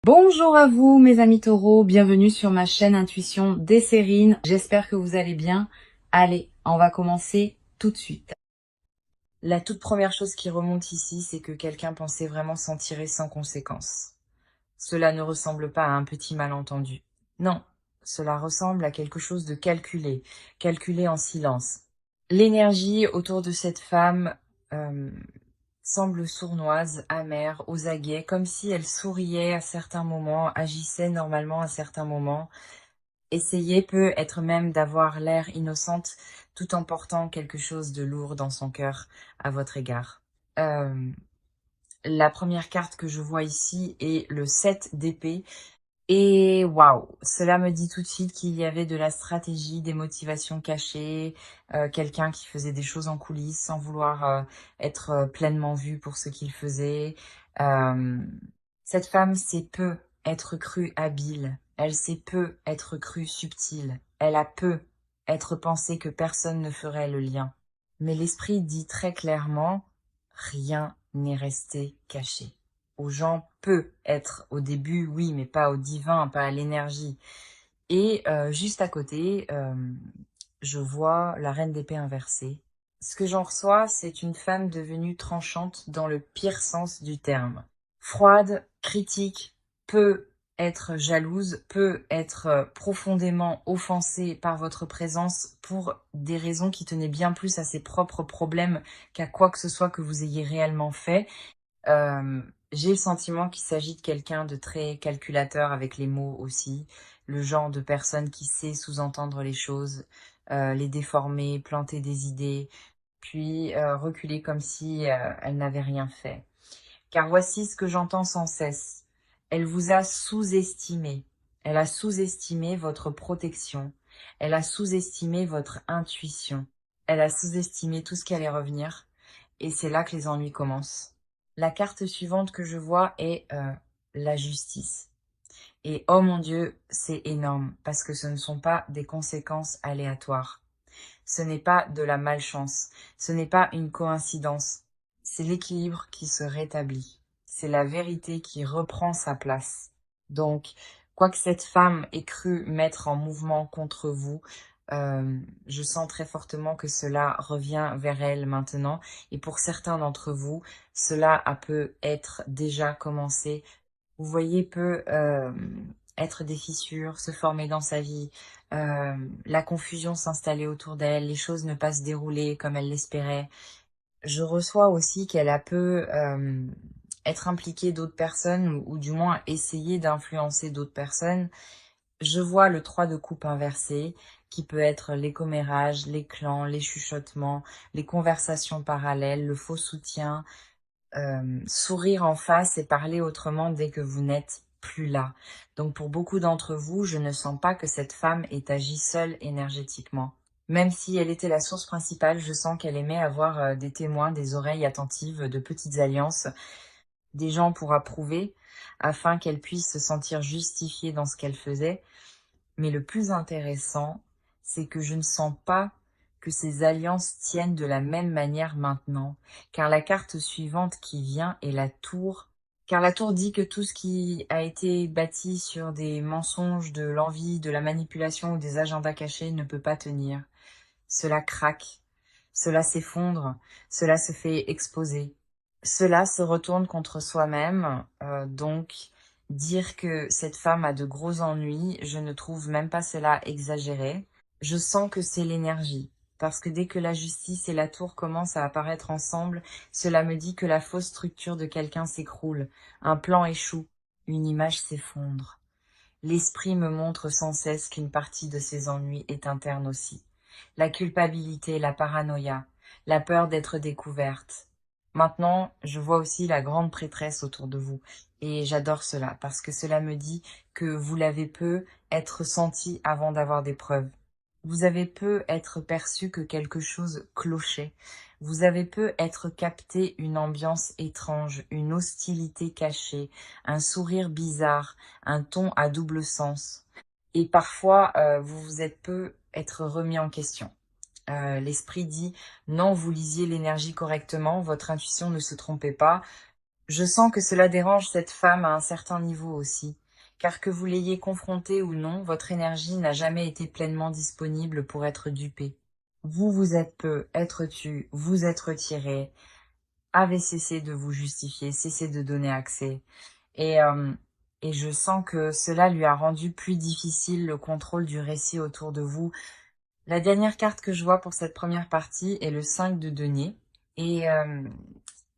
Bonjour à vous mes amis taureaux, bienvenue sur ma chaîne Intuition Desserine. J'espère que vous allez bien. Allez, on va commencer tout de suite. La toute première chose qui remonte ici, c'est que quelqu'un pensait vraiment s'en tirer sans conséquence. Cela ne ressemble pas à un petit malentendu. Non, cela ressemble à quelque chose de calculé, calculé en silence. L'énergie autour de cette femme semble sournoise, amère, aux aguets, comme si elle souriait à certains moments, agissait normalement à certains moments, essayait peut être même d'avoir l'air innocente tout en portant quelque chose de lourd dans son cœur à votre égard. La première carte que je vois ici est le 7 d'épée. Et waouh, cela me dit tout de suite qu'il y avait de la stratégie, des motivations cachées, quelqu'un qui faisait des choses en coulisses sans vouloir être pleinement vu pour ce qu'il faisait. Euh, Cette femme sait peu être crue habile, elle sait peu être crue subtile, elle a peu être pensé que personne ne ferait le lien. Mais l'esprit dit très clairement, rien n'est resté caché. Aux gens peut être au début, oui, mais pas au divin, pas à l'énergie. Et juste à côté, je vois la reine d'épée inversée. Ce que j'en reçois, c'est une femme devenue tranchante dans le pire sens du terme. Froide, critique, peut être jalouse, peut être profondément offensée par votre présence pour des raisons qui tenaient bien plus à ses propres problèmes qu'à quoi que ce soit que vous ayez réellement fait. Euh, j'ai le sentiment qu'il s'agit de quelqu'un de très calculateur avec les mots aussi, le genre de personne qui sait sous-entendre les choses, les déformer, planter des idées, puis reculer comme si elle n'avait rien fait. Car voici ce que j'entends sans cesse. Elle vous a sous-estimé. Elle a sous-estimé votre protection. Elle a sous-estimé votre intuition. Elle a sous-estimé tout ce qui allait revenir. Et c'est là que les ennuis commencent. La carte suivante que je vois est la justice. Et oh mon Dieu, c'est énorme parce que ce ne sont pas des conséquences aléatoires. Ce n'est pas de la malchance. Ce n'est pas une coïncidence. C'est l'équilibre qui se rétablit. C'est la vérité qui reprend sa place. Donc, quoi que cette femme ait cru mettre en mouvement contre vous, je sens très fortement que cela revient vers elle maintenant. Et pour certains d'entre vous, cela a peut être déjà commencé. Vous voyez peut être des fissures se former dans sa vie, la confusion s'installer autour d'elle, les choses ne pas se dérouler comme elle l'espérait. Je reçois aussi qu'elle a peu être impliquée d'autres personnes ou du moins essayer d'influencer d'autres personnes. Je vois le 3 de coupe inversé qui peut être les commérages, les clans, les chuchotements, les conversations parallèles, le faux soutien, sourire en face et parler autrement dès que vous n'êtes plus là. Donc pour beaucoup d'entre vous, je ne sens pas que cette femme ait agi seule énergétiquement. Même si elle était la source principale, je sens qu'elle aimait avoir des témoins, des oreilles attentives, de petites alliances, des gens pour approuver, afin qu'elle puisse se sentir justifiée dans ce qu'elle faisait. Mais le plus intéressant, c'est que je ne sens pas que ces alliances tiennent de la même manière maintenant, car la carte suivante qui vient est la tour. Car la tour dit que tout ce qui a été bâti sur des mensonges, de l'envie, de la manipulation ou des agendas cachés ne peut pas tenir. Cela craque, cela s'effondre, cela se fait exposer. Cela se retourne contre soi-même, donc dire que cette femme a de gros ennuis, je ne trouve même pas cela exagéré. Je sens que c'est l'énergie, parce que dès que la justice et la tour commencent à apparaître ensemble, cela me dit que la fausse structure de quelqu'un s'écroule, un plan échoue, une image s'effondre. L'esprit me montre sans cesse qu'une partie de ses ennuis est interne aussi. La culpabilité, la paranoïa, la peur d'être découverte. Maintenant, je vois aussi la grande prêtresse autour de vous. Et j'adore cela, parce que cela me dit que vous l'avez peu être senti avant d'avoir des preuves. Vous avez peu être perçu que quelque chose clochait. Vous avez peu être capté une ambiance étrange, une hostilité cachée, un sourire bizarre, un ton à double sens. Et parfois, vous vous êtes peu être remis en question. L'esprit dit, non, vous lisiez l'énergie correctement, votre intuition ne se trompait pas, Je sens que cela dérange cette femme à un certain niveau aussi, car que vous l'ayez confrontée ou non, votre énergie n'a jamais été pleinement disponible pour être dupée. Vous vous êtes peu, être tu, vous êtes retiré, avez cessé de vous justifier, cessé de donner accès. Et, euh, et je sens que cela lui a rendu plus difficile le contrôle du récit autour de vous. La dernière carte que je vois pour cette première partie est le 5 de denier. Et, euh,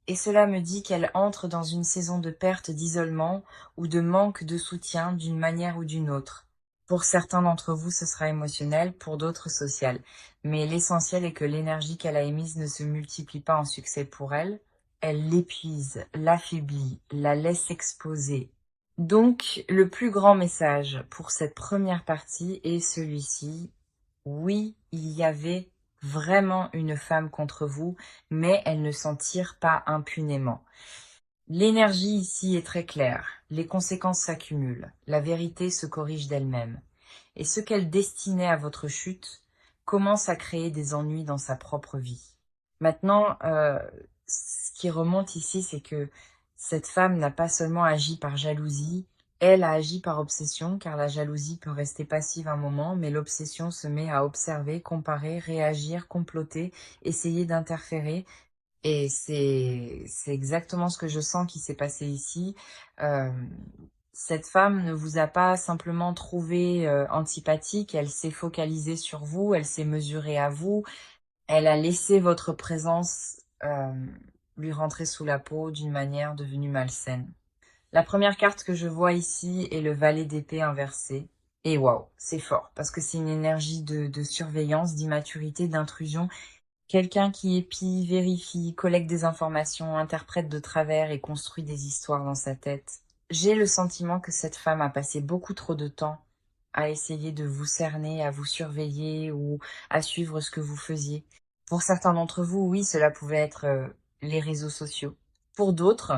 et cela me dit qu'elle entre dans une saison de perte, d'isolement ou de manque de soutien d'une manière ou d'une autre. Pour certains d'entre vous, ce sera émotionnel, pour d'autres social. Mais l'essentiel est que l'énergie qu'elle a émise ne se multiplie pas en succès pour elle. Elle l'épuise, l'affaiblit, la laisse exposer. Donc, le plus grand message pour cette première partie est celui-ci. Oui, il y avait vraiment une femme contre vous, mais elle ne s'en tire pas impunément. L'énergie ici est très claire, les conséquences s'accumulent, la vérité se corrige d'elle-même. Et ce qu'elle destinait à votre chute commence à créer des ennuis dans sa propre vie. Maintenant, ce qui remonte ici, c'est que cette femme n'a pas seulement agi par jalousie, elle a agi par obsession, car la jalousie peut rester passive un moment, mais l'obsession se met à observer, comparer, réagir, comploter, essayer d'interférer. Et c'est exactement ce que je sens qui s'est passé ici. Euh, Cette femme ne vous a pas simplement trouvé antipathique, elle s'est focalisée sur vous, elle s'est mesurée à vous, elle a laissé votre présence lui rentrer sous la peau d'une manière devenue malsaine. La première carte que je vois ici est le valet d'épée inversé. Et waouh, c'est fort, parce que c'est une énergie de surveillance, d'immaturité, d'intrusion. Quelqu'un qui épie, vérifie, collecte des informations, interprète de travers et construit des histoires dans sa tête. J'ai le sentiment que cette femme a passé beaucoup trop de temps à essayer de vous cerner, à vous surveiller ou à suivre ce que vous faisiez. Pour certains d'entre vous, oui, cela pouvait être les réseaux sociaux. Pour d'autres,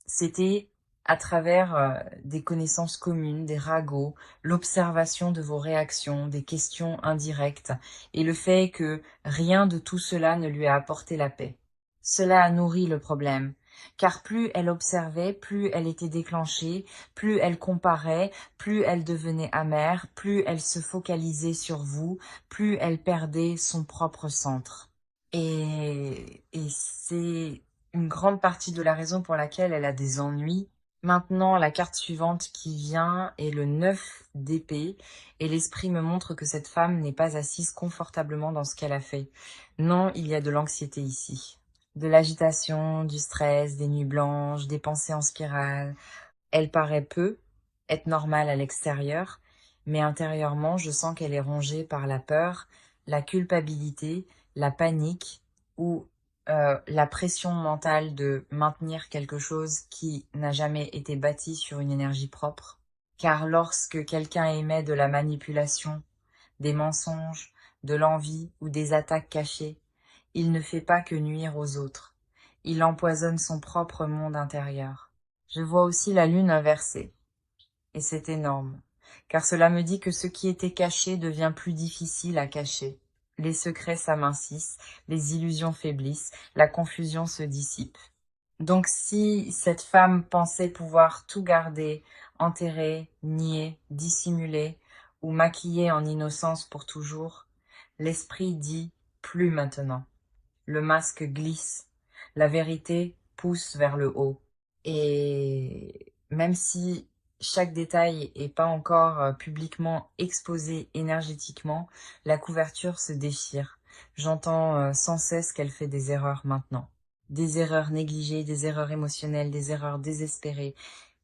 c'était à travers des connaissances communes, des ragots, l'observation de vos réactions, des questions indirectes, et le fait que rien de tout cela ne lui a apporté la paix. Cela a nourri le problème, car plus elle observait, plus elle était déclenchée, plus elle comparait, plus elle devenait amère, plus elle se focalisait sur vous, plus elle perdait son propre centre. Et c'est une grande partie de la raison pour laquelle elle a des ennuis. Maintenant, la carte suivante qui vient est le 9 d'épée, et l'esprit me montre que cette femme n'est pas assise confortablement dans ce qu'elle a fait. Non, il y a de l'anxiété ici. De l'agitation, du stress, des nuits blanches, des pensées en spirale. Elle paraît peu être normale à l'extérieur, mais intérieurement, je sens qu'elle est rongée par la peur, la culpabilité, la panique ou la pression mentale de maintenir quelque chose qui n'a jamais été bâti sur une énergie propre. Car lorsque quelqu'un émet de la manipulation, des mensonges, de l'envie ou des attaques cachées, il ne fait pas que nuire aux autres. Il empoisonne son propre monde intérieur. Je vois aussi la lune inversée. Et c'est énorme, car cela me dit que ce qui était caché devient plus difficile à cacher. Les secrets s'amincissent, les illusions faiblissent, la confusion se dissipe. Donc si cette femme pensait pouvoir tout garder, enterrer, nier, dissimuler ou maquiller en innocence pour toujours, l'esprit dit plus maintenant. Le masque glisse, la vérité pousse vers le haut. Et même si chaque détail n'est pas encore publiquement exposé énergétiquement, la couverture se déchire. J'entends sans cesse qu'elle fait des erreurs maintenant. Des erreurs négligées, des erreurs émotionnelles, des erreurs désespérées,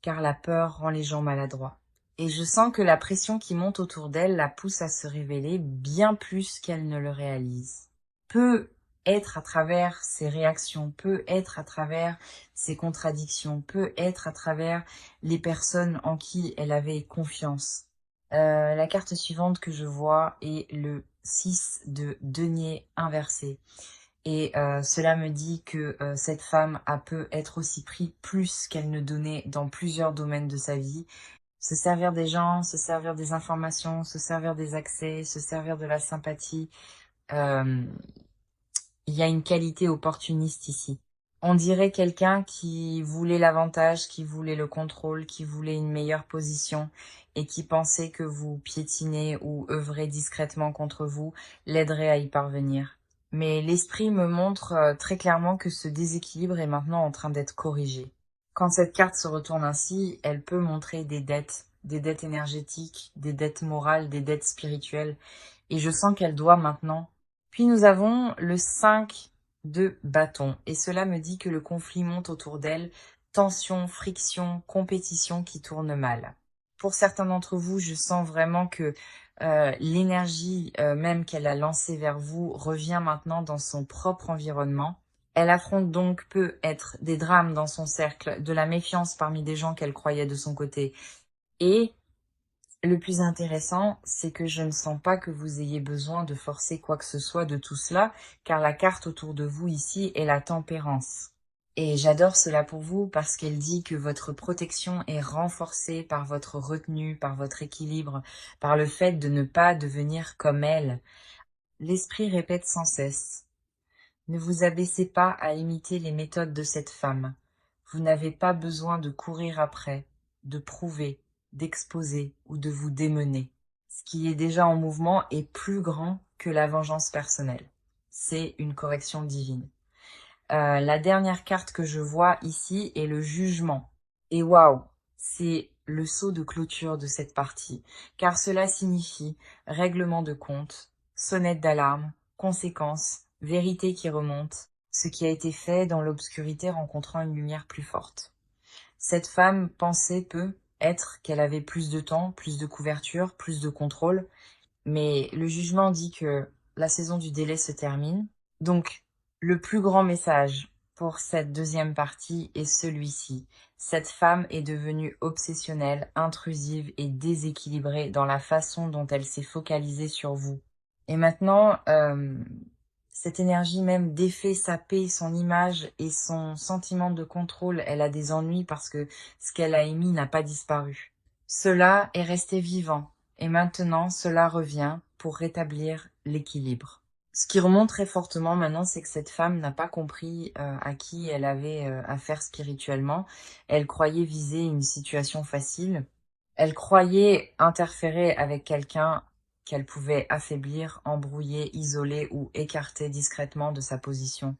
car la peur rend les gens maladroits. Et je sens que la pression qui monte autour d'elle la pousse à se révéler bien plus qu'elle ne le réalise. Peut être à travers ses réactions, peut être à travers ses contradictions, peut être à travers les personnes en qui elle avait confiance. La carte suivante que je vois est le 6 de denier inversé. Et cela me dit que cette femme a peut être aussi pris plus qu'elle ne donnait dans plusieurs domaines de sa vie. Se servir des gens, se servir des informations, se servir des accès, se servir de la sympathie. Il y a une qualité opportuniste ici. On dirait quelqu'un qui voulait l'avantage, qui voulait le contrôle, qui voulait une meilleure position et qui pensait que vous piétiner ou œuvrer discrètement contre vous l'aiderait à y parvenir. Mais l'esprit me montre très clairement que ce déséquilibre est maintenant en train d'être corrigé. Quand cette carte se retourne ainsi, elle peut montrer des dettes énergétiques, des dettes morales, des dettes spirituelles. Et je sens qu'elle doit maintenant. Puis nous avons le 5 de bâton. Et cela me dit que le conflit monte autour d'elle. Tension, friction, compétition qui tourne mal. Pour certains d'entre vous, je sens vraiment que l'énergie même qu'elle a lancée vers vous revient maintenant dans son propre environnement. Elle affronte donc peut-être des drames dans son cercle, de la méfiance parmi des gens qu'elle croyait de son côté. Et le plus intéressant, c'est que je ne sens pas que vous ayez besoin de forcer quoi que ce soit de tout cela, car la carte autour de vous ici est la tempérance. Et j'adore cela pour vous parce qu'elle dit que votre protection est renforcée par votre retenue, par votre équilibre, par le fait de ne pas devenir comme elle. L'esprit répète sans cesse. Ne vous abaissez pas à imiter les méthodes de cette femme. Vous n'avez pas besoin de courir après, de prouver, d'exposer ou de vous démener. Ce qui est déjà en mouvement est plus grand que la vengeance personnelle. C'est une correction divine. La dernière carte que je vois ici est le jugement. Et waouh, c'est le sceau de clôture de cette partie, car cela signifie règlement de compte, sonnette d'alarme, conséquences, vérité qui remonte, ce qui a été fait dans l'obscurité rencontrant une lumière plus forte. Cette femme pensait peut être qu'elle avait plus de temps, plus de couverture, plus de contrôle, mais le jugement dit que la saison du délai se termine. Donc, le plus grand message pour cette deuxième partie est celui-ci. Cette femme est devenue obsessionnelle, intrusive et déséquilibrée dans la façon dont elle s'est focalisée sur vous. Et maintenant, cette énergie même défait sa paix, son image et son sentiment de contrôle. Elle a des ennuis parce que ce qu'elle a émis n'a pas disparu. Cela est resté vivant. Et maintenant, cela revient pour rétablir l'équilibre. Ce qui remonte très fortement maintenant, c'est que cette femme n'a pas compris à qui elle avait affaire spirituellement. Elle croyait viser une situation facile. Elle croyait interférer avec quelqu'un qu'elle pouvait affaiblir, embrouiller, isoler ou écarter discrètement de sa position.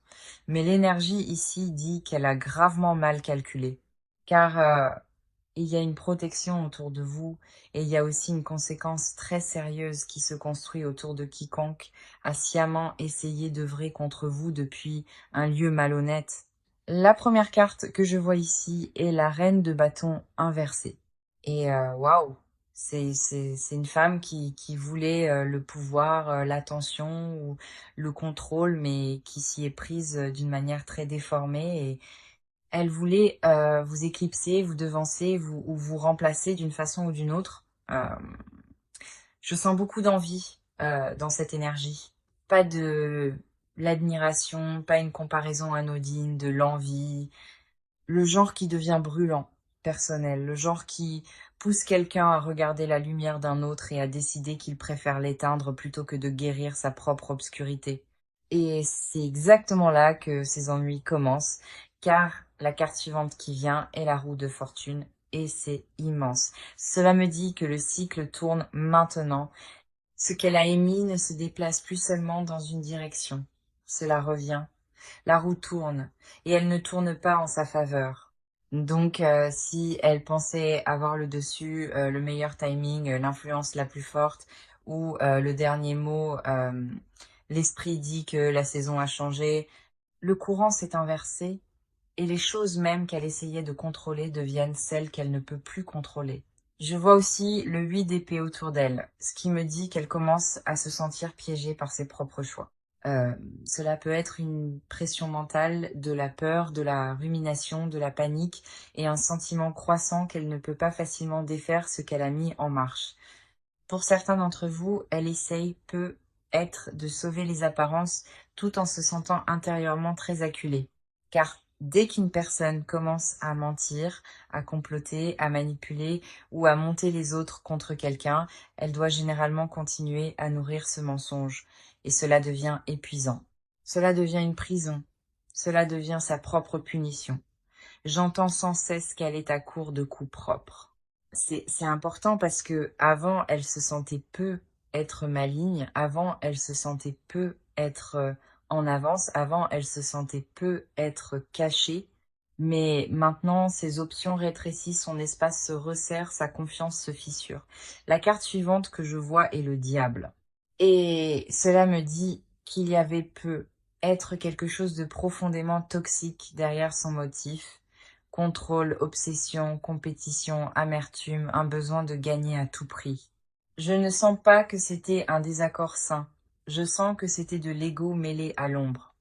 Mais l'énergie ici dit qu'elle a gravement mal calculé. Car il y a une protection autour de vous et il y a aussi une conséquence très sérieuse qui se construit autour de quiconque a sciemment essayé d'œuvrer contre vous depuis un lieu malhonnête. La première carte que je vois ici est la reine de bâton inversée. Et waouh, c'est une femme qui voulait le pouvoir, l'attention ou le contrôle, mais qui s'y est prise d'une manière très déformée et elle voulait vous éclipser, vous devancer ou vous remplacer d'une façon ou d'une autre. Je sens beaucoup d'envie dans cette énergie. Pas de l'admiration, pas une comparaison anodine, de l'envie. Le genre qui devient brûlant, personnel. Le genre qui pousse quelqu'un à regarder la lumière d'un autre et à décider qu'il préfère l'éteindre plutôt que de guérir sa propre obscurité. Et c'est exactement là que ces ennuis commencent, car la carte suivante qui vient est la roue de fortune, et c'est immense. Cela me dit que le cycle tourne maintenant. Ce qu'elle a émis ne se déplace plus seulement dans une direction. Cela revient. La roue tourne, et elle ne tourne pas en sa faveur. Donc, si elle pensait avoir le dessus, le meilleur timing, l'influence la plus forte, ou le dernier mot, l'esprit dit que la saison a changé, le courant s'est inversé, et les choses même qu'elle essayait de contrôler deviennent celles qu'elle ne peut plus contrôler. Je vois aussi le 8 d'épée autour d'elle, ce qui me dit qu'elle commence à se sentir piégée par ses propres choix. Cela peut être une pression mentale, de la peur, de la rumination, de la panique et un sentiment croissant qu'elle ne peut pas facilement défaire ce qu'elle a mis en marche. Pour certains d'entre vous, elle essaye peut-être de sauver les apparences tout en se sentant intérieurement très acculée. Car dès qu'une personne commence à mentir, à comploter, à manipuler ou à monter les autres contre quelqu'un, elle doit généralement continuer à nourrir ce mensonge. Et cela devient épuisant. Cela devient une prison. Cela devient sa propre punition. J'entends sans cesse qu'elle est à court de coups propres. C'est important parce que avant, elle se sentait peu être maligne, avant, elle se sentait peu être en avance, avant, elle se sentait peu être cachée, mais maintenant, ses options rétrécissent, son espace se resserre, sa confiance se fissure. La carte suivante que je vois est le diable. Et cela me dit qu'il y avait peu être quelque chose de profondément toxique derrière son motif. Contrôle, obsession, compétition, amertume, un besoin de gagner à tout prix. Je ne sens pas que c'était un désaccord sain. Je sens que c'était de l'ego mêlé à l'ombre.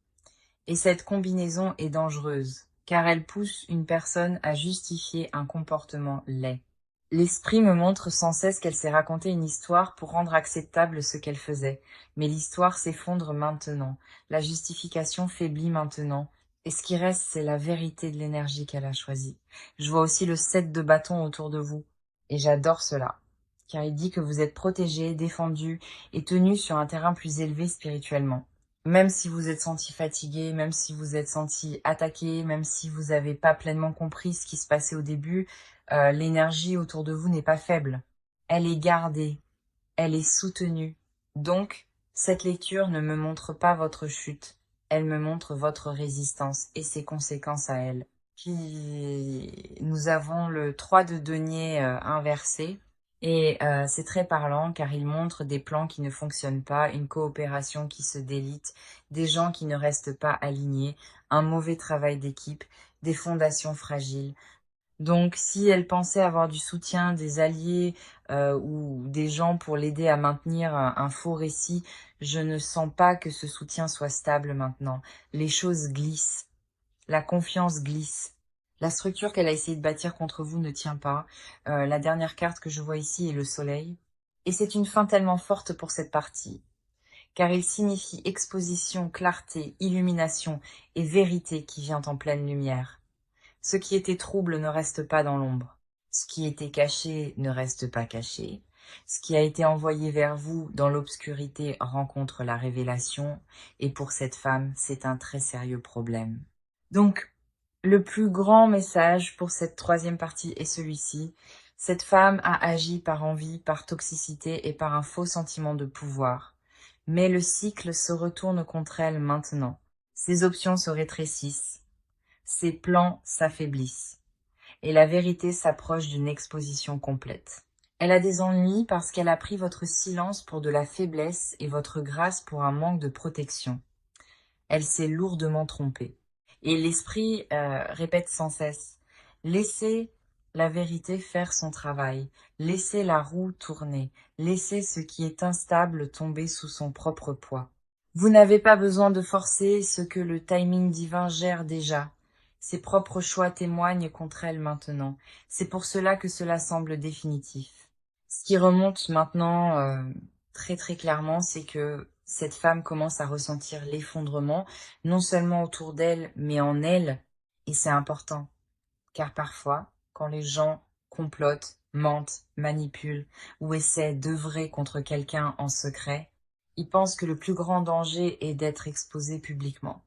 Et cette combinaison est dangereuse, car elle pousse une personne à justifier un comportement laid. L'esprit me montre sans cesse qu'elle s'est raconté une histoire pour rendre acceptable ce qu'elle faisait. Mais l'histoire s'effondre maintenant. La justification faiblit maintenant. Et ce qui reste, c'est la vérité de l'énergie qu'elle a choisie. Je vois aussi le 7 de bâton autour de vous. Et j'adore cela. Car il dit que vous êtes protégé, défendu et tenu sur un terrain plus élevé spirituellement. Même si vous êtes senti fatigué, même si vous êtes senti attaqué, même si vous n'avez pas pleinement compris ce qui se passait au début, l'énergie autour de vous n'est pas faible. Elle est gardée, elle est soutenue. Donc, cette lecture ne me montre pas votre chute, elle me montre votre résistance et ses conséquences à elle. Puis, nous avons le 3 de denier inversé. Et c'est très parlant car il montre des plans qui ne fonctionnent pas, une coopération qui se délite, des gens qui ne restent pas alignés, un mauvais travail d'équipe, des fondations fragiles. Donc si elle pensait avoir du soutien des alliés ou des gens pour l'aider à maintenir un faux récit, je ne sens pas que ce soutien soit stable maintenant. Les choses glissent, la confiance glisse. La structure qu'elle a essayé de bâtir contre vous ne tient pas. La dernière carte que je vois ici est le soleil. Et c'est une fin tellement forte pour cette partie, car il signifie exposition, clarté, illumination et vérité qui vient en pleine lumière. Ce qui était trouble ne reste pas dans l'ombre. Ce qui était caché ne reste pas caché. Ce qui a été envoyé vers vous dans l'obscurité rencontre la révélation. Et pour cette femme, c'est un très sérieux problème. Donc, le plus grand message pour cette troisième partie est celui-ci. Cette femme a agi par envie, par toxicité et par un faux sentiment de pouvoir. Mais le cycle se retourne contre elle maintenant. Ses options se rétrécissent. Ses plans s'affaiblissent. Et la vérité s'approche d'une exposition complète. Elle a des ennuis parce qu'elle a pris votre silence pour de la faiblesse et votre grâce pour un manque de protection. Elle s'est lourdement trompée. Et l'esprit répète sans cesse, laissez la vérité faire son travail, laissez la roue tourner, laissez ce qui est instable tomber sous son propre poids. Vous n'avez pas besoin de forcer ce que le timing divin gère déjà. Ses propres choix témoignent contre elle maintenant. C'est pour cela que cela semble définitif. Ce qui remonte maintenant très très clairement, c'est que cette femme commence à ressentir l'effondrement, non seulement autour d'elle, mais en elle. Et c'est important, car parfois, quand les gens complotent, mentent, manipulent ou essaient d'œuvrer contre quelqu'un en secret, ils pensent que le plus grand danger est d'être exposé publiquement.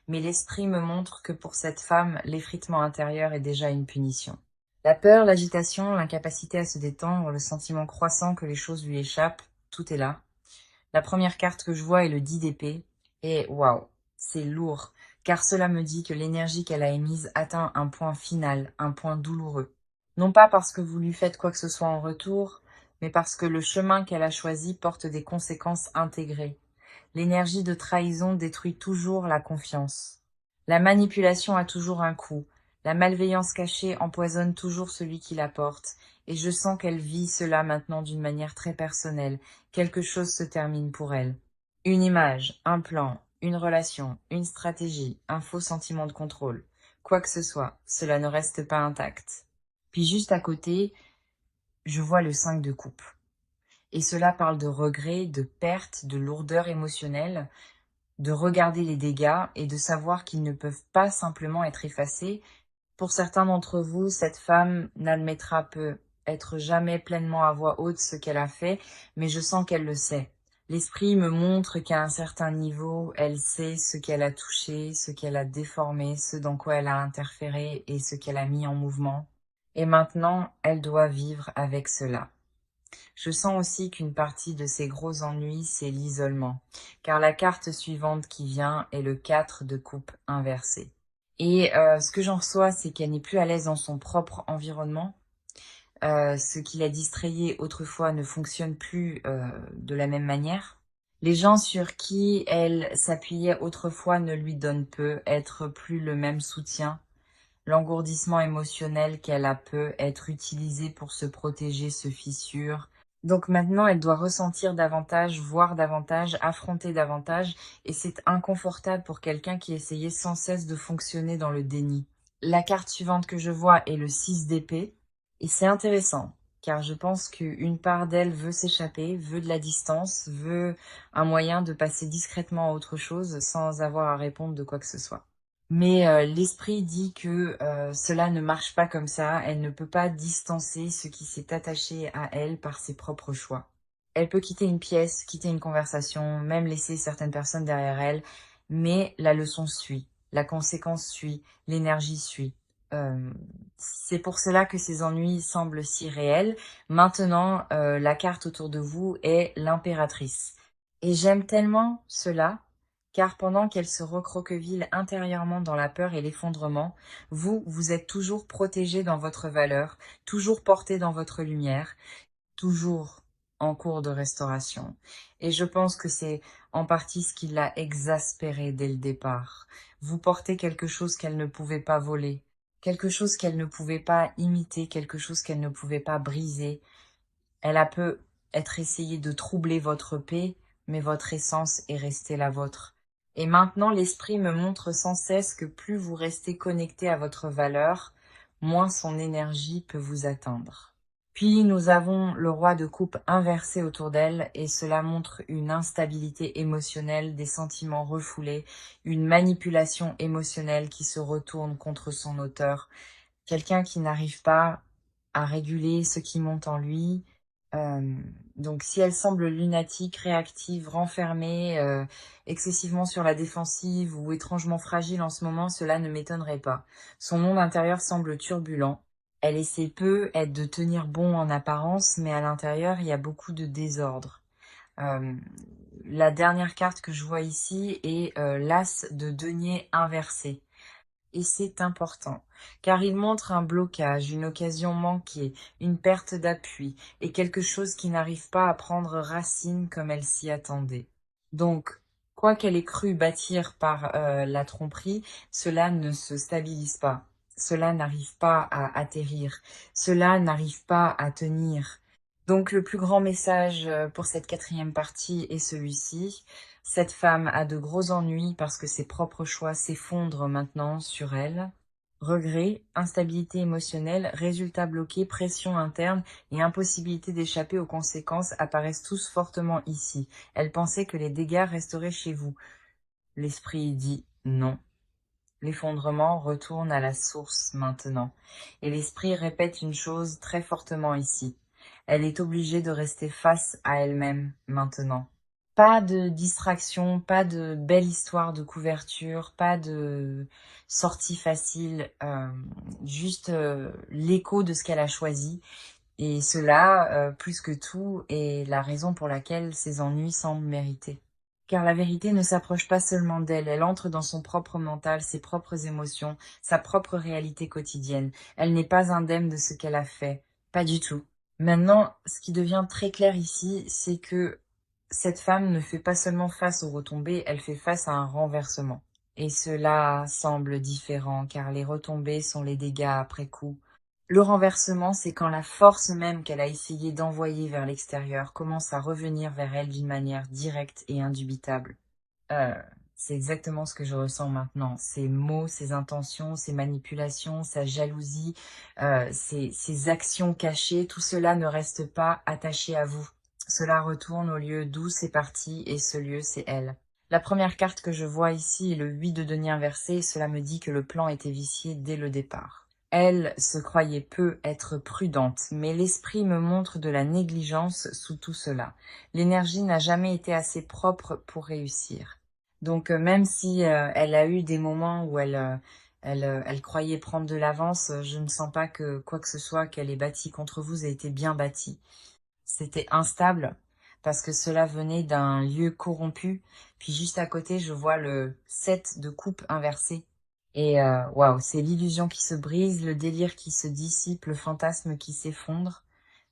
Mais l'esprit me montre que pour cette femme, l'effritement intérieur est déjà une punition. La peur, l'agitation, l'incapacité à se détendre, le sentiment croissant que les choses lui échappent, tout est là. La première carte que je vois est le 10 d'épée. Et waouh, c'est lourd, car cela me dit que l'énergie qu'elle a émise atteint un point final, un point douloureux. Non pas parce que vous lui faites quoi que ce soit en retour, mais parce que le chemin qu'elle a choisi porte des conséquences intégrées. L'énergie de trahison détruit toujours la confiance. La manipulation a toujours un coût. La malveillance cachée empoisonne toujours celui qui la porte. Et je sens qu'elle vit cela maintenant d'une manière très personnelle. Quelque chose se termine pour elle. Une image, un plan, une relation, une stratégie, un faux sentiment de contrôle. Quoi que ce soit, cela ne reste pas intact. Puis juste à côté, je vois le 5 de coupe. Et cela parle de regret, de perte, de lourdeur émotionnelle, de regarder les dégâts et de savoir qu'ils ne peuvent pas simplement être effacés. Pour certains d'entre vous, cette femme n'admettra peut être jamais pleinement à voix haute ce qu'elle a fait, mais je sens qu'elle le sait. L'esprit me montre qu'à un certain niveau, elle sait ce qu'elle a touché, ce qu'elle a déformé, ce dans quoi elle a interféré et ce qu'elle a mis en mouvement. Et maintenant, elle doit vivre avec cela. Je sens aussi qu'une partie de ses gros ennuis, c'est l'isolement, car la carte suivante qui vient est le 4 de coupe inversé. Et ce que j'en reçois, c'est qu'elle n'est plus à l'aise dans son propre environnement. Ce qui la distrayait autrefois ne fonctionne plus de la même manière. Les gens sur qui elle s'appuyait autrefois ne lui donnent peu, être plus le même soutien. L'engourdissement émotionnel qu'elle a peut être utilisé pour se protéger se fissure. Donc maintenant, elle doit ressentir davantage, voir davantage, affronter davantage, et c'est inconfortable pour quelqu'un qui essayait sans cesse de fonctionner dans le déni. La carte suivante que je vois est le 6 d'épée, et c'est intéressant, car je pense qu'une part d'elle veut s'échapper, veut de la distance, veut un moyen de passer discrètement à autre chose sans avoir à répondre de quoi que ce soit. Mais l'esprit dit que cela ne marche pas comme ça, elle ne peut pas distancer ce qui s'est attaché à elle par ses propres choix. Elle peut quitter une pièce, quitter une conversation, même laisser certaines personnes derrière elle, mais la leçon suit, la conséquence suit, l'énergie suit. Euh, c'est pour cela que ces ennuis semblent si réels. Maintenant, la carte autour de vous est l'impératrice. Et j'aime tellement cela, car pendant qu'elle se recroqueville intérieurement dans la peur et l'effondrement, vous êtes toujours protégé dans votre valeur, toujours porté dans votre lumière, toujours en cours de restauration. Et je pense que c'est en partie ce qui l'a exaspérée dès le départ. Vous portez quelque chose qu'elle ne pouvait pas voler, quelque chose qu'elle ne pouvait pas imiter, quelque chose qu'elle ne pouvait pas briser. Elle a peut être essayé de troubler votre paix, mais votre essence est restée la vôtre. Et maintenant, l'esprit me montre sans cesse que plus vous restez connecté à votre valeur, moins son énergie peut vous atteindre. Puis nous avons le roi de coupe inversé autour d'elle et cela montre une instabilité émotionnelle, des sentiments refoulés, une manipulation émotionnelle qui se retourne contre son auteur, quelqu'un qui n'arrive pas à réguler ce qui monte en lui. Euh, donc si elle semble lunatique, réactive, renfermée, excessivement sur la défensive ou étrangement fragile en ce moment, cela ne m'étonnerait pas. Son monde intérieur semble turbulent. Elle essaie peu être de tenir bon en apparence, mais à l'intérieur, il y a beaucoup de désordre. Euh, la dernière carte que je vois ici est l'As de denier inversé. Et c'est important, car il montre un blocage, une occasion manquée, une perte d'appui, et quelque chose qui n'arrive pas à prendre racine comme elle s'y attendait. Donc, quoi qu'elle ait cru bâtir par la tromperie, cela ne se stabilise pas, cela n'arrive pas à atterrir, cela n'arrive pas à tenir. Donc le plus grand message pour cette quatrième partie est celui-ci. Cette femme a de gros ennuis parce que ses propres choix s'effondrent maintenant sur elle. Regrets, instabilité émotionnelle, résultats bloqués, pression interne et impossibilité d'échapper aux conséquences apparaissent tous fortement ici. Elle pensait que les dégâts resteraient chez vous. L'esprit dit non. L'effondrement retourne à la source maintenant. Et l'esprit répète une chose très fortement ici. Elle est obligée de rester face à elle-même maintenant. Pas de distraction, pas de belle histoire de couverture, pas de sortie facile, juste l'écho de ce qu'elle a choisi. Et cela, plus que tout, est la raison pour laquelle ses ennuis semblent mérités. Car la vérité ne s'approche pas seulement d'elle, elle entre dans son propre mental, ses propres émotions, sa propre réalité quotidienne. Elle n'est pas indemne de ce qu'elle a fait, pas du tout. Maintenant, ce qui devient très clair ici, c'est que cette femme ne fait pas seulement face aux retombées, elle fait face à un renversement. Et cela semble différent, car les retombées sont les dégâts après coup. Le renversement, c'est quand la force même qu'elle a essayé d'envoyer vers l'extérieur commence à revenir vers elle d'une manière directe et indubitable. Euh, c'est exactement ce que je ressens maintenant. Ces mots, ces intentions, ces manipulations, sa jalousie, ces actions cachées, tout cela ne reste pas attaché à vous. Cela retourne au lieu d'où c'est parti et ce lieu, c'est elle. La première carte que je vois ici est le 8 de denier inversé. Cela me dit que le plan était vicié dès le départ. Elle se croyait peu être prudente, mais l'esprit me montre de la négligence sous tout cela. L'énergie n'a jamais été assez propre pour réussir. Donc même si elle a eu des moments où elle croyait prendre de l'avance, je ne sens pas que quoi que ce soit qu'elle ait bâti contre vous ait été bien bâti. C'était instable parce que cela venait d'un lieu corrompu. Puis juste à côté, je vois le 7 de coupe inversé. Et waouh, c'est l'illusion qui se brise, le délire qui se dissipe, le fantasme qui s'effondre.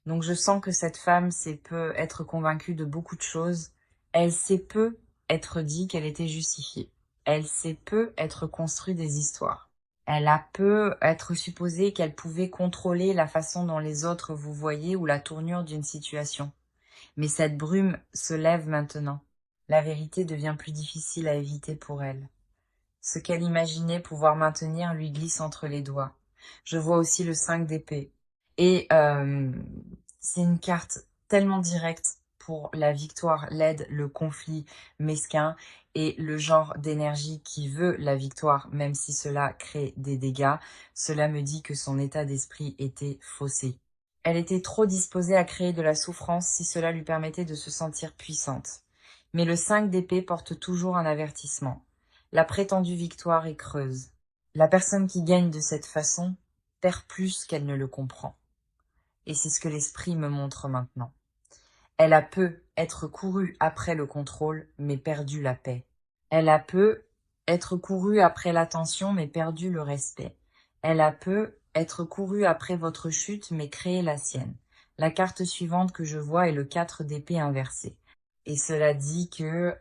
Donc je sens que cette femme sait peu être convaincue de beaucoup de choses. Elle sait peu être dit qu'elle était justifiée. Elle sait peu être construit des histoires. Elle a peu être supposé qu'elle pouvait contrôler la façon dont les autres vous voyaient ou la tournure d'une situation. Mais cette brume se lève maintenant. La vérité devient plus difficile à éviter pour elle. Ce qu'elle imaginait pouvoir maintenir lui glisse entre les doigts. Je vois aussi le 5 d'épée. Et c'est une carte tellement directe pour la victoire, l'aide, le conflit mesquin et le genre d'énergie qui veut la victoire, même si cela crée des dégâts. Cela me dit que son état d'esprit était faussé. Elle était trop disposée à créer de la souffrance si cela lui permettait de se sentir puissante. Mais le 5 d'épée porte toujours un avertissement. La prétendue victoire est creuse. La personne qui gagne de cette façon perd plus qu'elle ne le comprend. Et c'est ce que l'esprit me montre maintenant. Elle a peu être courue après le contrôle, mais perdu la paix. Elle a peu être courue après l'attention, mais perdu le respect. Elle a peu être courue après votre chute, mais créé la sienne. La carte suivante que je vois est le 4 d'épée inversé. Et cela dit que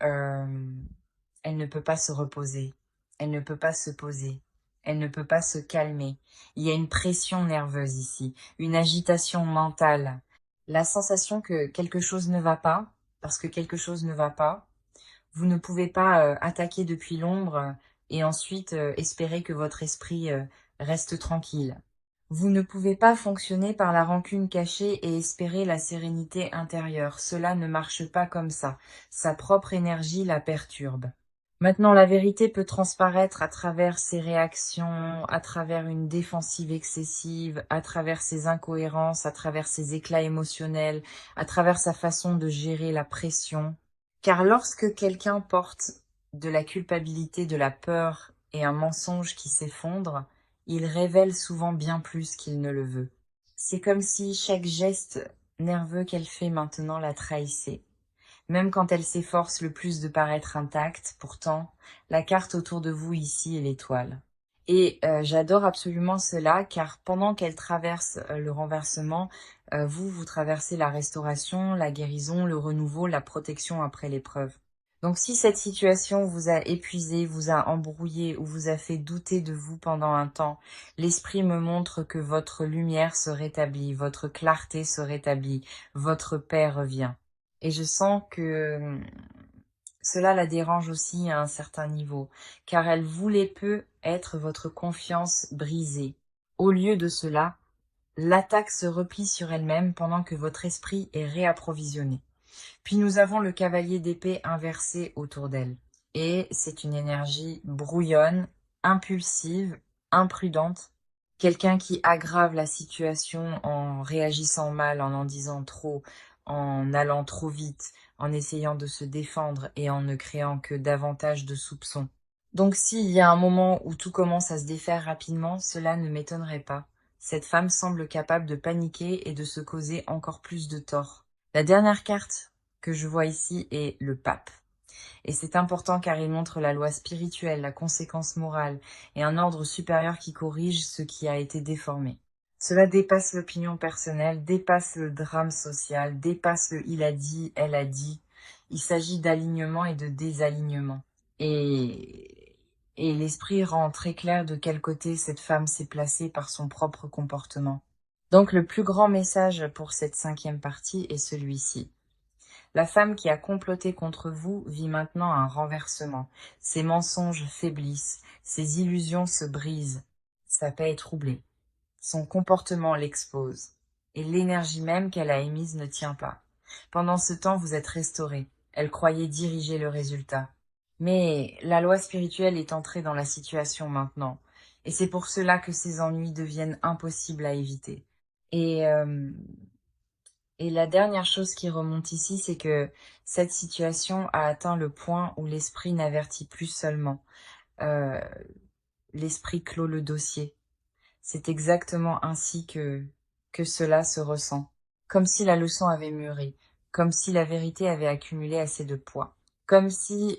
elle ne peut pas se reposer. Elle ne peut pas se poser. Elle ne peut pas se calmer. Il y a une pression nerveuse ici, une agitation mentale. La sensation que quelque chose ne va pas, parce que quelque chose ne va pas. Vous ne pouvez pas attaquer depuis l'ombre et ensuite espérer que votre esprit reste tranquille. Vous ne pouvez pas fonctionner par la rancune cachée et espérer la sérénité intérieure. Cela ne marche pas comme ça. Sa propre énergie la perturbe. Maintenant, la vérité peut transparaître à travers ses réactions, à travers une défensive excessive, à travers ses incohérences, à travers ses éclats émotionnels, à travers sa façon de gérer la pression. Car lorsque quelqu'un porte de la culpabilité, de la peur et un mensonge qui s'effondre, il révèle souvent bien plus qu'il ne le veut. C'est comme si chaque geste nerveux qu'elle fait maintenant la trahissait. Même quand elle s'efforce le plus de paraître intacte, pourtant, la carte autour de vous ici est l'étoile. Et j'adore absolument cela, car pendant qu'elle traverse le renversement, vous traversez la restauration, la guérison, le renouveau, la protection après l'épreuve. Donc si cette situation vous a épuisé, vous a embrouillé ou vous a fait douter de vous pendant un temps, l'esprit me montre que votre lumière se rétablit, votre clarté se rétablit, votre paix revient. Et je sens que cela la dérange aussi à un certain niveau, car elle voulait peu être votre confiance brisée. Au lieu de cela, l'attaque se replie sur elle-même pendant que votre esprit est réapprovisionné. Puis nous avons le cavalier d'épée inversé autour d'elle. Et c'est une énergie brouillonne, impulsive, imprudente. Quelqu'un qui aggrave la situation en réagissant mal, en disant trop, en allant trop vite, en essayant de se défendre et en ne créant que davantage de soupçons. Donc s'il y a un moment où tout commence à se défaire rapidement, cela ne m'étonnerait pas. Cette femme semble capable de paniquer et de se causer encore plus de tort. La dernière carte que je vois ici est le pape. Et c'est important car il montre la loi spirituelle, la conséquence morale et un ordre supérieur qui corrige ce qui a été déformé. Cela dépasse l'opinion personnelle, dépasse le drame social, dépasse le il a dit, elle a dit. Il s'agit d'alignement et de désalignement. Et l'esprit rend très clair de quel côté cette femme s'est placée par son propre comportement. Donc le plus grand message pour cette 5e partie est celui-ci. La femme qui a comploté contre vous vit maintenant un renversement. Ses mensonges faiblissent, ses illusions se brisent. Sa paix est troublée. Son comportement l'expose. Et l'énergie même qu'elle a émise ne tient pas. Pendant ce temps, vous êtes restauré. Elle croyait diriger le résultat. Mais la loi spirituelle est entrée dans la situation maintenant. Et c'est pour cela que ces ennuis deviennent impossibles à éviter. Et, euh, et la dernière chose qui remonte ici, c'est que cette situation a atteint le point où l'esprit n'avertit plus seulement. Euh, L'esprit clôt le dossier. C'est exactement ainsi que cela se ressent. Comme si la leçon avait mûri, comme si la vérité avait accumulé assez de poids. Comme si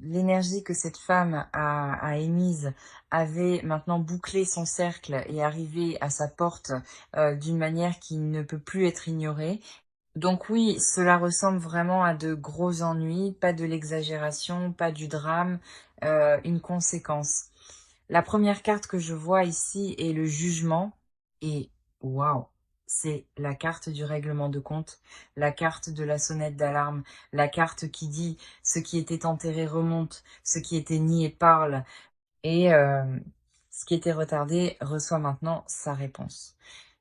l'énergie que cette femme a émise avait maintenant bouclé son cercle et arrivé à sa porte d'une manière qui ne peut plus être ignorée. Donc oui, cela ressemble vraiment à de gros ennuis, pas de l'exagération, pas du drame, une conséquence. La première carte que je vois ici est le jugement et waouh, c'est la carte du règlement de compte, la carte de la sonnette d'alarme, la carte qui dit ce qui était enterré remonte, ce qui était nié parle et ce qui était retardé reçoit maintenant sa réponse.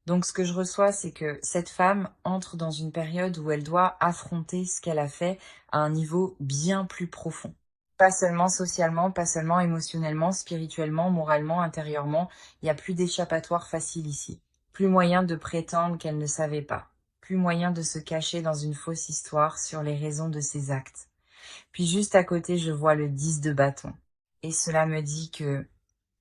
Donc ce que je reçois, c'est que cette femme entre dans une période où elle doit affronter ce qu'elle a fait à un niveau bien plus profond. Pas seulement socialement, pas seulement émotionnellement, spirituellement, moralement, intérieurement, il n'y a plus d'échappatoire facile ici. Plus moyen de prétendre qu'elle ne savait pas. Plus moyen de se cacher dans une fausse histoire sur les raisons de ses actes. Puis juste à côté, je vois le 10 de bâton. Et cela me dit que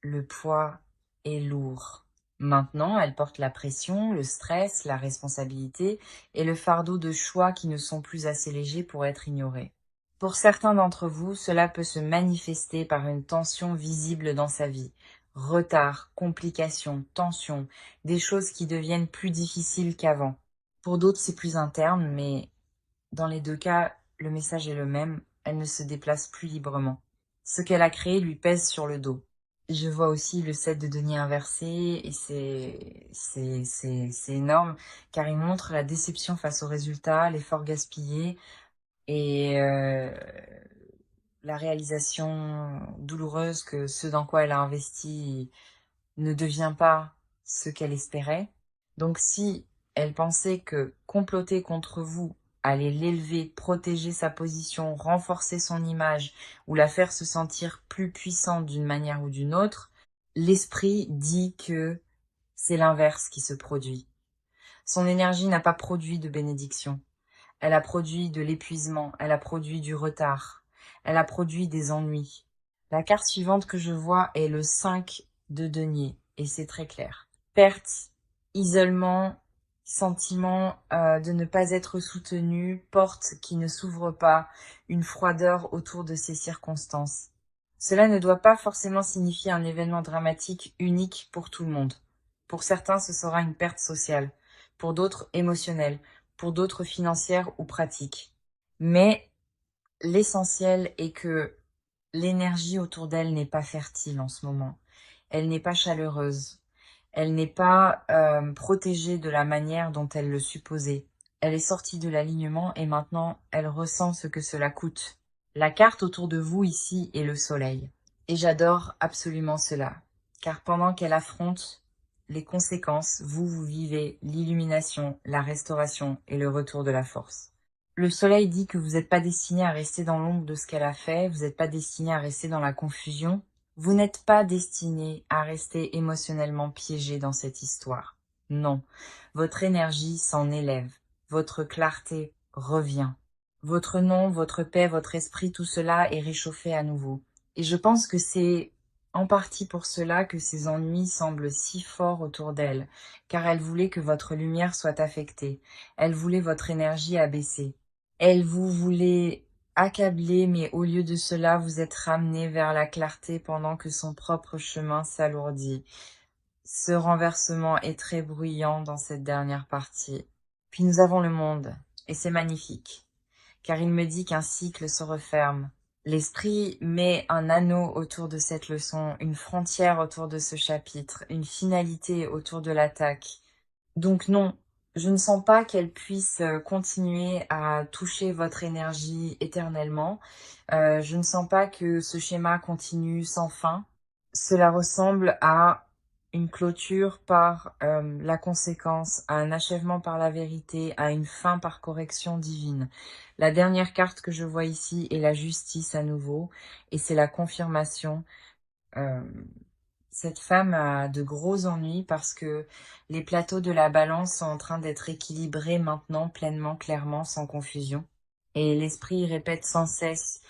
le poids est lourd. Maintenant, elle porte la pression, le stress, la responsabilité et le fardeau de choix qui ne sont plus assez légers pour être ignorés. Pour certains d'entre vous, cela peut se manifester par une tension visible dans sa vie. Retard, complications, tensions, des choses qui deviennent plus difficiles qu'avant. Pour d'autres, c'est plus interne, mais dans les deux cas, le message est le même, elle ne se déplace plus librement. Ce qu'elle a créé lui pèse sur le dos. Je vois aussi le 7 de denier inversé et c'est énorme car il montre la déception face au résultat, l'effort gaspillé et la réalisation douloureuse que ce dans quoi elle a investi ne devient pas ce qu'elle espérait. Donc si elle pensait que comploter contre vous allait l'élever, protéger sa position, renforcer son image ou la faire se sentir plus puissante d'une manière ou d'une autre, l'esprit dit que c'est l'inverse qui se produit. Son énergie n'a pas produit de bénédiction. Elle a produit de l'épuisement, elle a produit du retard, elle a produit des ennuis. La carte suivante que je vois est le 5 de denier, et c'est très clair. Perte, isolement, sentiment de ne pas être soutenu, porte qui ne s'ouvre pas, une froideur autour de ces circonstances. Cela ne doit pas forcément signifier un événement dramatique unique pour tout le monde. Pour certains, ce sera une perte sociale, pour d'autres émotionnelle, pour d'autres financières ou pratiques. Mais l'essentiel est que l'énergie autour d'elle n'est pas fertile en ce moment. Elle n'est pas chaleureuse. Elle n'est pas protégée de la manière dont elle le supposait. Elle est sortie de l'alignement et maintenant elle ressent ce que cela coûte. La carte autour de vous ici est le soleil. Et j'adore absolument cela. Car pendant qu'elle affronte les conséquences, vous vivez l'illumination, la restauration et le retour de la force. Le soleil dit que vous n'êtes pas destiné à rester dans l'ombre de ce qu'elle a fait, vous n'êtes pas destiné à rester dans la confusion, vous n'êtes pas destiné à rester émotionnellement piégé dans cette histoire. Non, votre énergie s'en élève, votre clarté revient. Votre nom, votre paix, votre esprit, tout cela est réchauffé à nouveau. Et je pense que c'est en partie pour cela que ces ennuis semblent si forts autour d'elle, car elle voulait que votre lumière soit affectée, elle voulait votre énergie abaissée. Elle vous voulait accabler, mais au lieu de cela, vous êtes ramené vers la clarté pendant que son propre chemin s'alourdit. Ce renversement est très bruyant dans cette dernière partie. Puis nous avons le monde, et c'est magnifique, car il me dit qu'un cycle se referme. L'esprit met un anneau autour de cette leçon, une frontière autour de ce chapitre, une finalité autour de l'attaque. Donc non, je ne sens pas qu'elle puisse continuer à toucher votre énergie éternellement. Je ne sens pas que ce schéma continue sans fin. Cela ressemble à une clôture par la conséquence, à un achèvement par la vérité, à une fin par correction divine. La dernière carte que je vois ici est la justice à nouveau, et c'est la confirmation Euh, Cette femme a de gros ennuis parce que les plateaux de la balance sont en train d'être équilibrés maintenant, pleinement, clairement, sans confusion. Et l'esprit répète sans cesse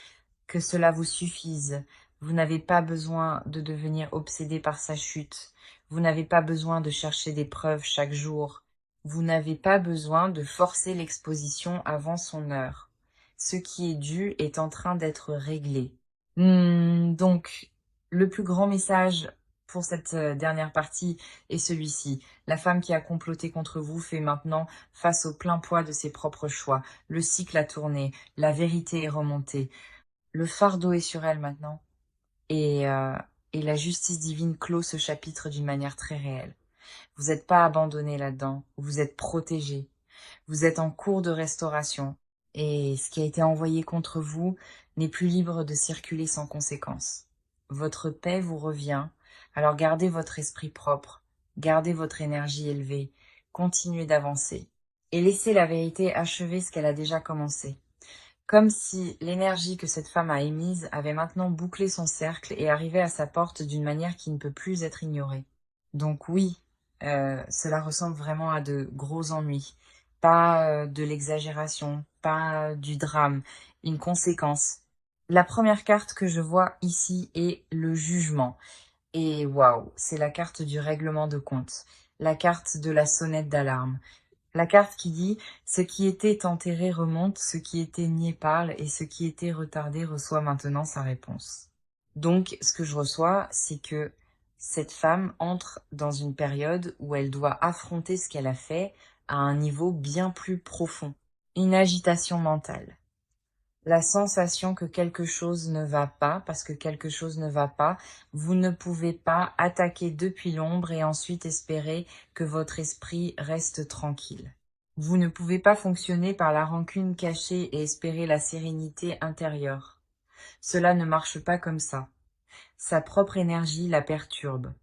que cela vous suffise. Vous n'avez pas besoin de devenir obsédé par sa chute. Vous n'avez pas besoin de chercher des preuves chaque jour. Vous n'avez pas besoin de forcer l'exposition avant son heure. Ce qui est dû est en train d'être réglé. Donc, le plus grand message pour cette dernière partie est celui-ci. La femme qui a comploté contre vous fait maintenant face au plein poids de ses propres choix. Le cycle a tourné, la vérité est remontée. Le fardeau est sur elle maintenant. Et, euh, et la justice divine clôt ce chapitre d'une manière très réelle. Vous n'êtes pas abandonné là-dedans. Vous êtes protégé. Vous êtes en cours de restauration. Et ce qui a été envoyé contre vous n'est plus libre de circuler sans conséquence. Votre paix vous revient. Alors gardez votre esprit propre. Gardez votre énergie élevée. Continuez d'avancer. Et laissez la vérité achever ce qu'elle a déjà commencé. Comme si l'énergie que cette femme a émise avait maintenant bouclé son cercle et arrivait à sa porte d'une manière qui ne peut plus être ignorée. Donc oui, cela ressemble vraiment à de gros ennuis. Pas de l'exagération, pas du drame, une conséquence. La première carte que je vois ici est le jugement. Et waouh, c'est la carte du règlement de compte, la carte de la sonnette d'alarme. La carte qui dit « Ce qui était enterré remonte, ce qui était nié parle, et ce qui était retardé reçoit maintenant sa réponse. » Donc, ce que je reçois, c'est que cette femme entre dans une période où elle doit affronter ce qu'elle a fait à un niveau bien plus profond. Une agitation mentale. La sensation que quelque chose ne va pas, parce que quelque chose ne va pas, vous ne pouvez pas attaquer depuis l'ombre et ensuite espérer que votre esprit reste tranquille. Vous ne pouvez pas fonctionner par la rancune cachée et espérer la sérénité intérieure. Cela ne marche pas comme ça. Sa propre énergie la perturbe.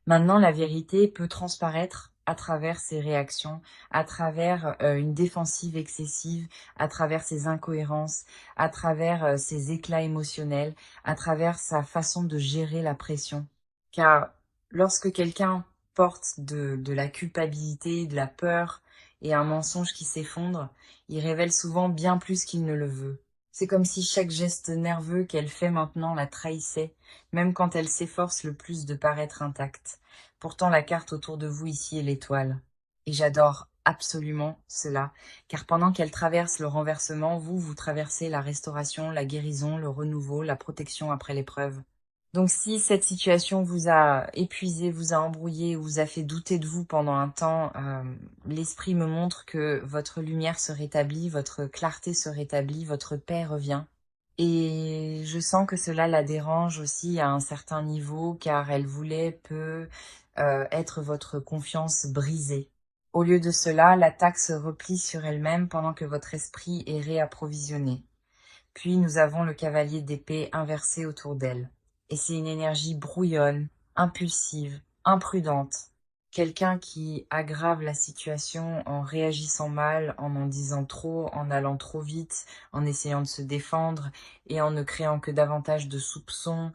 Maintenant, la vérité peut transparaître à travers ses réactions, à travers une défensive excessive, à travers ses incohérences, à travers ses éclats émotionnels, à travers sa façon de gérer la pression. Car lorsque quelqu'un porte de la culpabilité, de la peur et un mensonge qui s'effondre, il révèle souvent bien plus qu'il ne le veut. C'est comme si chaque geste nerveux qu'elle fait maintenant la trahissait, même quand elle s'efforce le plus de paraître intacte. Pourtant, la carte autour de vous ici est l'étoile. Et j'adore absolument cela, car pendant qu'elle traverse le renversement, vous traversez la restauration, la guérison, le renouveau, la protection après l'épreuve. Donc si cette situation vous a épuisé, vous a embrouillé, vous a fait douter de vous pendant un temps, l'esprit me montre que votre lumière se rétablit, votre clarté se rétablit, votre paix revient. Et je sens que cela la dérange aussi à un certain niveau, car elle voulait être votre confiance brisée. Au lieu de cela, l'attaque se replie sur elle-même pendant que votre esprit est réapprovisionné. Puis nous avons le cavalier d'épée inversé autour d'elle. Et c'est une énergie brouillonne, impulsive, imprudente. Quelqu'un qui aggrave la situation en réagissant mal, en disant trop, en allant trop vite, en essayant de se défendre et en ne créant que davantage de soupçons.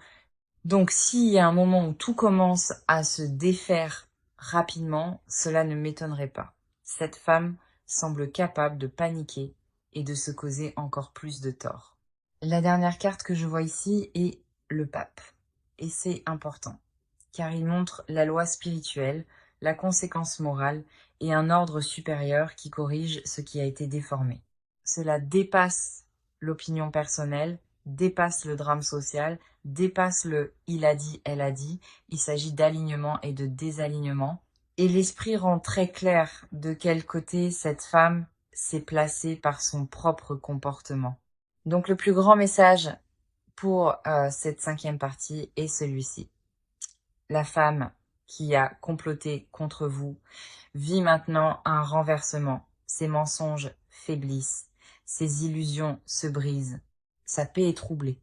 Donc s'il y a un moment où tout commence à se défaire rapidement, cela ne m'étonnerait pas. Cette femme semble capable de paniquer et de se causer encore plus de tort. La dernière carte que je vois ici est le pape. Et c'est important, car il montre la loi spirituelle, la conséquence morale et un ordre supérieur qui corrige ce qui a été déformé. Cela dépasse l'opinion personnelle, dépasse le drame social, dépasse le « il a dit, elle a dit ». Il s'agit d'alignement et de désalignement. Et l'esprit rend très clair de quel côté cette femme s'est placée par son propre comportement. Donc le plus grand message pour cette 5e partie est celui-ci. La femme qui a comploté contre vous vit maintenant un renversement. Ses mensonges faiblissent, ses illusions se brisent, sa paix est troublée.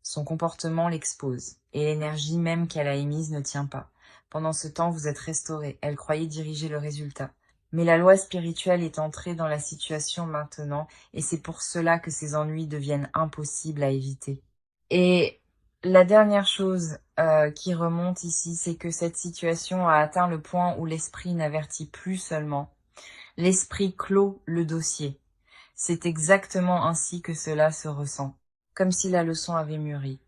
Son comportement l'expose, et l'énergie même qu'elle a émise ne tient pas. Pendant ce temps, vous êtes restauré. Elle croyait diriger le résultat. Mais la loi spirituelle est entrée dans la situation maintenant, et c'est pour cela que ces ennuis deviennent impossibles à éviter. Et La dernière chose qui remonte ici, c'est que cette situation a atteint le point où l'esprit n'avertit plus seulement. L'esprit clôt le dossier. C'est exactement ainsi que cela se ressent. Comme si la leçon avait mûri.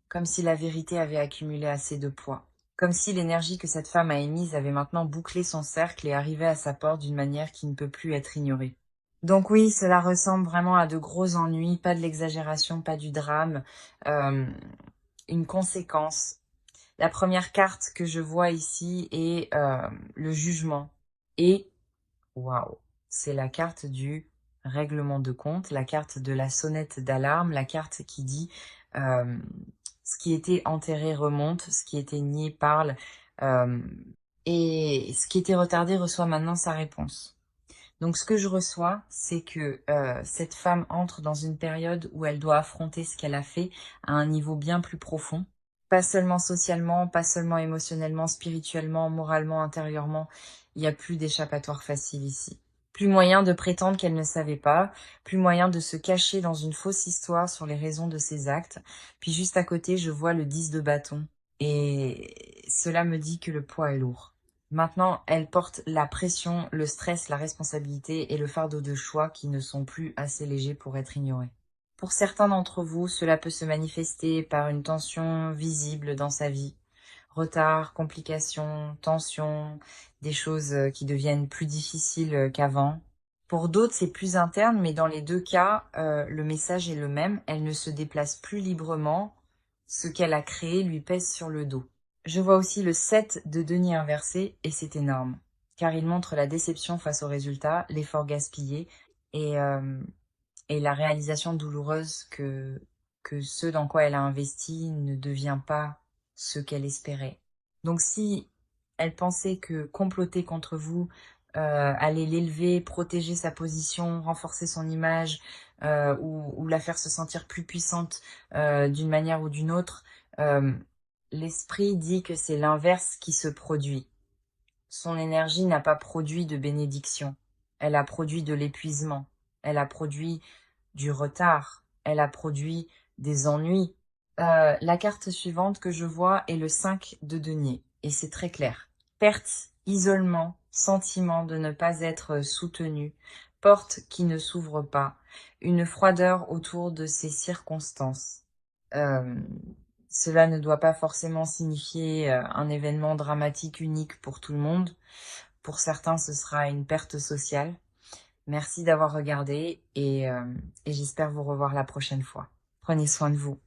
Comme si la vérité avait accumulé assez de poids. Comme si l'énergie que cette femme a émise avait maintenant bouclé son cercle et arrivé à sa porte d'une manière qui ne peut plus être ignorée. Donc oui, cela ressemble vraiment à de gros ennuis, pas de l'exagération, pas du drame, euh, une conséquence. La première carte que je vois ici est le jugement. Et, waouh, c'est la carte du règlement de compte, la carte de la sonnette d'alarme, la carte qui dit euh, ce qui était enterré remonte, ce qui était nié parle, euh, et ce qui était retardé reçoit maintenant sa réponse. Donc ce que je reçois, c'est que cette femme entre dans une période où elle doit affronter ce qu'elle a fait à un niveau bien plus profond. Pas seulement socialement, pas seulement émotionnellement, spirituellement, moralement, intérieurement. Il n'y a plus d'échappatoire facile ici. Plus moyen de prétendre qu'elle ne savait pas, plus moyen de se cacher dans une fausse histoire sur les raisons de ses actes. Puis juste à côté, je vois le 10 de bâton. Et cela me dit que le poids est lourd. Maintenant, elle porte la pression, le stress, la responsabilité et le fardeau de choix qui ne sont plus assez légers pour être ignorés. Pour certains d'entre vous, cela peut se manifester par une tension visible dans sa vie. Retard, complications, tensions, des choses qui deviennent plus difficiles qu'avant. Pour d'autres, c'est plus interne, mais dans les deux cas, le message est le même. Elle ne se déplace plus librement. Ce qu'elle a créé lui pèse sur le dos. Je vois aussi le 7 de denier inversé et c'est énorme, car il montre la déception face au résultat, l'effort gaspillé et, euh, et la réalisation douloureuse que ce dans quoi elle a investi ne devient pas ce qu'elle espérait. Donc si elle pensait que comploter contre vous allait l'élever, protéger sa position, renforcer son image ou la faire se sentir plus puissante d'une manière ou d'une autre, euh, l'esprit dit que c'est l'inverse qui se produit. Son énergie n'a pas produit de bénédiction. Elle a produit de l'épuisement. Elle a produit du retard. Elle a produit des ennuis. La carte suivante que je vois est le 5 de denier. Et c'est très clair. Perte, isolement, sentiment de ne pas être soutenu, porte qui ne s'ouvre pas, une froideur autour de ces circonstances. Euh, Cela ne doit pas forcément signifier un événement dramatique unique pour tout le monde. Pour certains, ce sera une perte sociale. Merci d'avoir regardé et j'espère vous revoir la prochaine fois. Prenez soin de vous.